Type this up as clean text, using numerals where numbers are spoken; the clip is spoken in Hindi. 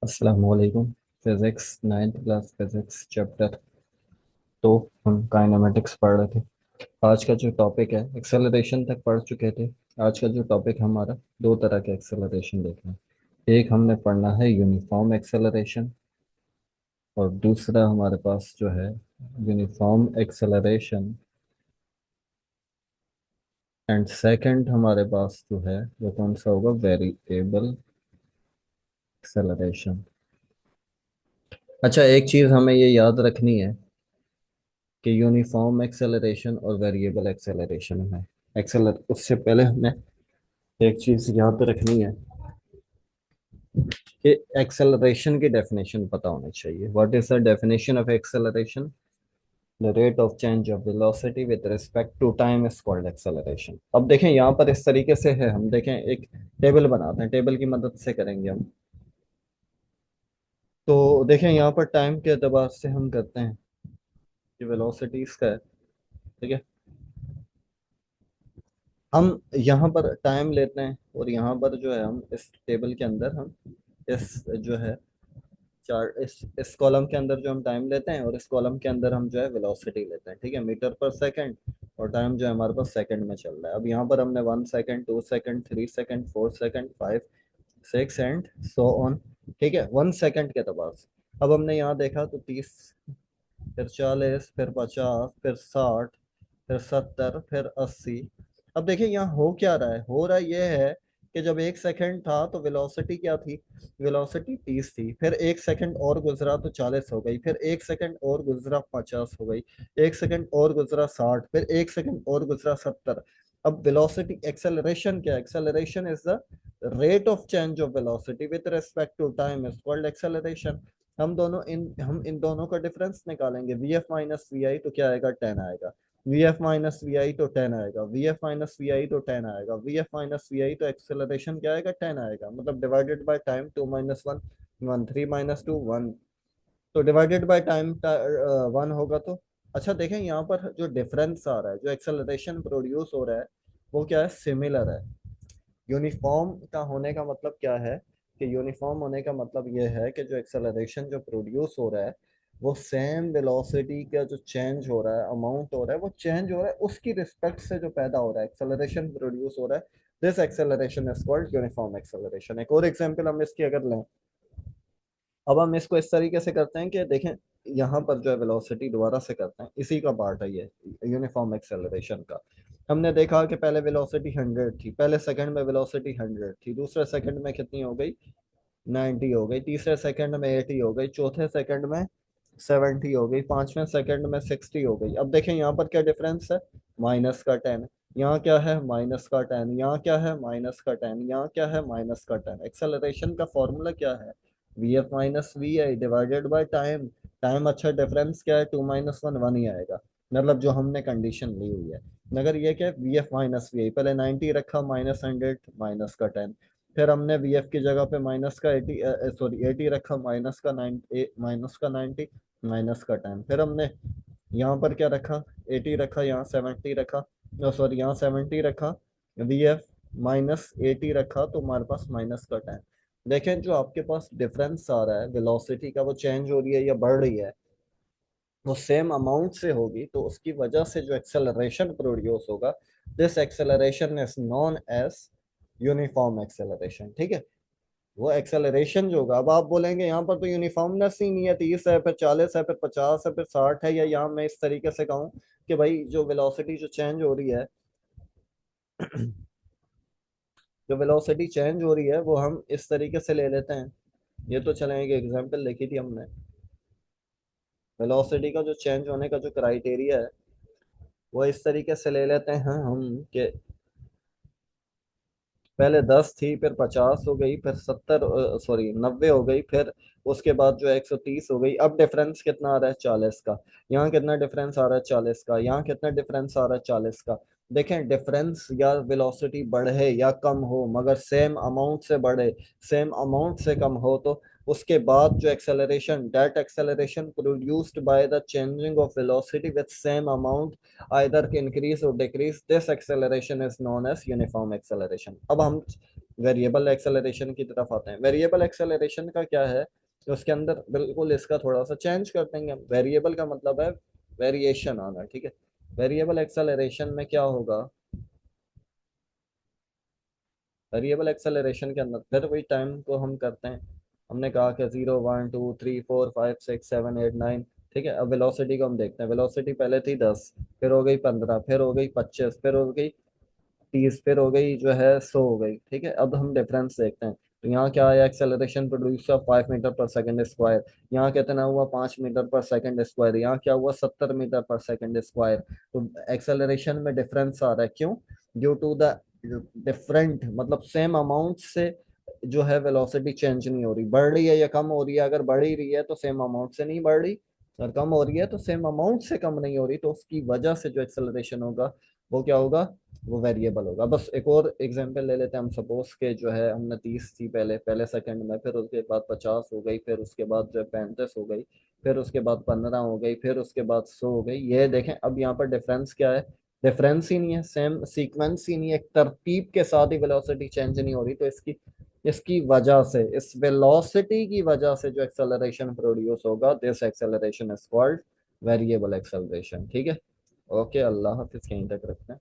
अस्सलाम वालेकुम। Physics ninth class physics chapter तो हम काइनेमेटिक्स पढ़ रहे थे। आज का जो टॉपिक है एक्सेलरेशन तक पढ़ चुके थे। आज का जो टॉपिक हमारा दो तरह के एक्सेलरेशन देखना है। एक हमने पढ़ना है यूनिफॉर्म एक्सेलरेशन और दूसरा हमारे पास जो है यूनिफॉर्म एक्सेलरेशन एंड सेकंड हमारे पास जो है वो कौन सा होगा, वेरिएबल एक्सेलरेशन। अच्छा, एक चीज़ हमें ये याद रखनी है कि यूनिफॉर्म एक्सेलरेशन और वेरिएबल एक्सेलरेशन में उससे पहले हमें एक चीज याद रखनी है कि एक्सेलरेशन की डेफिनेशन पता होनी चाहिए। What is the definition of acceleration? The rate of change of velocity with respect to time is called acceleration. अब देखें यहाँ पर इस तरीके से है, हम देखें एक टेबल बनाते हैं, टेबल की मदद से करेंगे हम। तो देखें यहाँ पर टाइम के एतबार से हम करते हैं कि वेलोसिटीज का है, ठीक है। हम यहाँ पर टाइम लेते हैं और यहाँ पर जो है हम इस टेबल के अंदर हम इस जो है चार्ट इस कॉलम के अंदर जो हम टाइम लेते हैं और इस कॉलम के अंदर हम जो है वेलोसिटी लेते हैं, ठीक है, मीटर पर सेकंड। और टाइम जो है हमारे पास सेकंड में चल रहा है। अब यहाँ पर हमने 1 second, 2 second, 3 second, 4 second, 5, 6 and so on, ठीक है, 1 सेकंड के अतबार से। अब हमने यहाँ देखा तो 30, फिर 40, फिर 50, फिर 60, फिर 70, फिर 80। अब देखिए यहाँ हो क्या रहा है, हो रहा ये है कि जब 1 सेकंड था तो वेलोसिटी क्या थी, वेलोसिटी 30 थी। फिर 1 सेकंड और गुजरा तो 40 हो गई, फिर 1 सेकंड और गुजरा 50 हो गई, 1 सेकंड और गुजरा 60, फिर 1 सेकंड और गुजरा 70। अब वेलोसिटी एक्सेलरेशन क्या है? Acceleration is the rate of change of velocity with respect to time is called acceleration. हम इन दोनों का डिफरेंस निकालेंगे, V F minus V I तो क्या आएगा, 10 आएगा। V F minus V I तो 10 आएगा, V F minus V I तो 10 आएगा, V F minus V I तो एक्सेलरेशन क्या आएगा, 10 आएगा। मतलब डिवाइडेड बाय टाइम, 2 - 1 1, 3 - 2 1, तो डिवाइडेड बाय टाइम 1 होगा। तो अच्छा देखें यहाँ पर जो डिफरेंस आ रहा है, जो एक्सेलरेशन प्रोड्यूस हो रहा है वो क्या है, सिमिलर है। यूनिफॉर्म का होने का मतलब क्या है कि यूनिफॉर्म होने का मतलब ये है कि जो एक्सेलरेशन जो प्रोड्यूस हो रहा है वो सेम वेलोसिटी का जो चेंज हो रहा है, अमाउंट हो रहा है, वो चेंज हो रहा है उसकी रिस्पेक्ट से जो पैदा हो रहा है, एक्सेलरेशन प्रोड्यूस हो रहा है। This acceleration is called uniform acceleration. एक और एग्जांपल हम इसकी अगर लें, अब हम इसको इस तरीके से करते हैं कि देखें यहाँ पर जो है वेलोसिटी दोबारा से करते हैं, इसी का पार्ट है ये यूनिफॉर्म एक्सेलरेशन का। हमने देखा कि पहले वेलोसिटी 100 थी, पहले सेकंड में वेलोसिटी 100 थी, दूसरे सेकंड में कितनी हो गई, 90 हो गई, तीसरे सेकंड में 80 हो गई, चौथे सेकंड में 70 हो गई, पांचवें सेकंड में 60 हो गई। अब देखें यहाँ पर क्या डिफरेंस है, -10। यहाँ क्या है, -10। यहाँ क्या है, -10। यहाँ क्या है, -10। एक्सेलरेशन का फॉर्मूला क्या है, V F minus V I divided by time. Time अच्छा, डिफरेंस क्या है, 2 - 1 1 ही आएगा, मतलब जो हमने कंडीशन ली हुई है। मगर ये क्या है, वी एफ माइनस वी आई, पहले 90 रखा, -100, -10। फिर हमने वी एफ की जगह पे माइनस का 80, सॉरी 80 रखा, -90, -10। फिर हमने यहाँ पर क्या रखा, 80 रखा, यहाँ 70 रखा, सॉरी यहाँ 70 रखा, वी एफ -80 रखा, तो हमारे पास -10। देखें जो आपके पास डिफरेंस आ रहा है वेलोसिटी का, वो चेंज हो रही है या बढ़ रही है, वो सेम अमाउंट से होगी, तो उसकी वजह से जो एक्सेलरेशन प्रोड्यूस होगा, this acceleration is known as uniform acceleration, ठीक है। वो एक्सेलरेशन जो होगा, अब आप बोलेंगे यहाँ पर तो यूनिफॉर्मनेस ही नहीं है, 30 है, फिर 40 है, फिर 50 है, फिर 60 है, या यहाँ मैं इस तरीके से कहूँ कि भाई जो वेलोसिटी जो चेंज हो रही है, जो वेलोसिटी चेंज हो रही है वो हम इस तरीके से ले लेते हैं। ये तो चलें, एक एग्जांपल लिखी थी हमने, वेलोसिटी का जो चेंज होने का जो क्राइटेरिया है वो इस तरीके से ले लेते हैं हम कि पहले 10 थी, फिर 50 हो गई, फिर 70, सॉरी 90 हो गई, फिर उसके बाद जो है 130 हो गई। अब डिफरेंस कितना आ रहा है, 40 का। यहाँ कितना डिफरेंस आ रहा है, 40 का। यहाँ कितना डिफरेंस आ रहा है, 40 का। देखें डिफरेंस या वेलोसिटी बढ़े या कम हो, मगर सेम अमाउंट से बढ़े, सेम अमाउंट से कम हो, तो उसके बाद जो acceleration, that acceleration produced by the changing of velocity with same amount either increase or decrease, this acceleration is known as uniform acceleration। अब हम वेरिएबल एक्सेलरेशन की तरफ आते हैं। वेरिएबल एक्सेलरेशन का क्या है कि उसके अंदर बिल्कुल इसका थोड़ा सा चेंज कर देंगे। वेरिएबल का मतलब है वेरिएशन आना, ठीक है। वेरिएबल एक्सेलरेशन में क्या होगा, वेरिएबल एक्सेलरेशन के अंदर फिर वही टाइम को हम करते हैं। हमने कहा कि 0 1 2 3 4 5 6 7 8 9, ठीक है। अब वेलोसिटी को हम देखते हैं। वेलोसिटी पहले थी 10, फिर हो गई 15, फिर हो गई 25, फिर हो गई 30, फिर हो गई जो है 100 हो गई, ठीक है। अब हम डिफरेंस देखते हैं। तो यहाँ क्या आया, एक्सेलरेशन प्रोड्यूस ऑफ 5 मीटर पर सेकंड स्क्वायर। यहाँ कितना हुआ, 5 मीटर पर सेकंड स्क्वायर। यहाँ क्या हुआ, 70 मीटर पर सेकंड स्क्वायर। तो एक्सेलरेशन में डिफरेंस आ रहा है, क्यों? ड्यू टू द डिफरेंट, मतलब सेम अमाउंट से जो है वेलोसिटी चेंज नहीं हो रही, बढ़ रही है या कम हो रही है। अगर बढ़ ही रही है तो सेम अमाउंट से नहीं बढ़ रही, अगर कम हो रही है तो सेम अमाउंट से कम नहीं हो रही। तो उसकी वजह से जो एक्सेलरेशन होगा वो क्या होगा, वो वेरिएबल होगा। बस एक और एग्जांपल ले लेते हैं हम। सपोज के जो है हमने 30 थी पहले पहले सेकंड में, फिर उसके बाद 50 हो गई, फिर उसके बाद जो है 35 हो गई, फिर उसके बाद 15 हो गई, फिर उसके बाद 100 हो गई। ये देखें, अब यहाँ पर डिफरेंस क्या है, डिफरेंस ही नहीं है, सेम सीक्वेंस ही नहीं है, एक तरतीब के साथ ही वेलोसिटी चेंज नहीं हो रही। तो इसकी इसकी वजह से, इस वेलोसिटी की वजह से जो एक्सेलरेशन प्रोड्यूस होगा, this acceleration is called variable acceleration, ठीक है। ओके, अल्लाह हाफिज, कहीं तक रखते हैं।